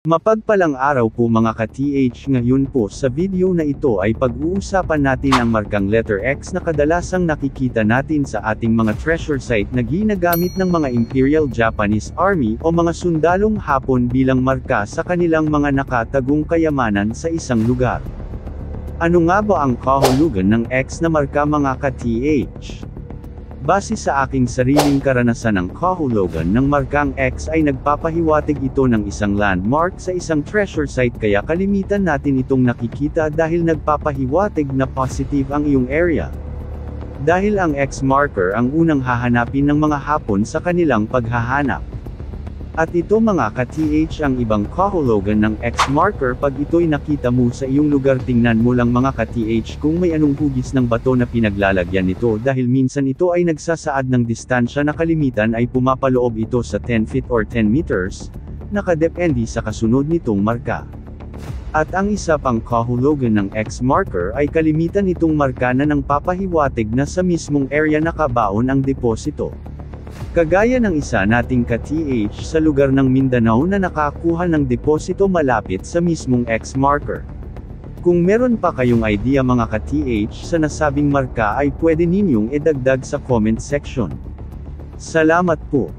Mapagpalang araw po mga ka-TH, ngayon po sa video na ito ay pag-uusapan natin ang markang letter X na kadalasang nakikita natin sa ating mga treasure site na ginagamit ng mga Imperial Japanese Army o mga sundalong Hapon bilang marka sa kanilang mga nakatagong kayamanan sa isang lugar. Ano nga ba ang kahulugan ng X na marka mga ka-TH? Base sa aking sariling karanasan, ng kahulugan ng markang X ay nagpapahiwatig ito ng isang landmark sa isang treasure site, kaya kalimitan natin itong nakikita dahil nagpapahiwatig na positive ang iyong area. Dahil ang X marker ang unang hahanapin ng mga Hapon sa kanilang paghahanap. At ito mga ka-TH ang ibang kahulugan ng X marker. Pag ito'y nakita mo sa iyong lugar, tingnan mo lang mga ka-TH kung may anong hugis ng bato na pinaglalagyan nito, dahil minsan ito ay nagsasaad ng distansya na kalimitan ay pumapaloob ito sa 10 feet or 10 meters, nakadepende sa kasunod nitong marka. At ang isa pang kahulugan ng X marker ay kalimitan itong marka na nang papahiwatig na sa mismong area nakabaon ang deposito. Kagaya ng isa nating ka-TH sa lugar ng Mindanao na nakakuha ng deposito malapit sa mismong X marker. Kung meron pa kayong idea mga ka-TH sa nasabing marka ay pwede ninyong idagdag sa comment section. Salamat po.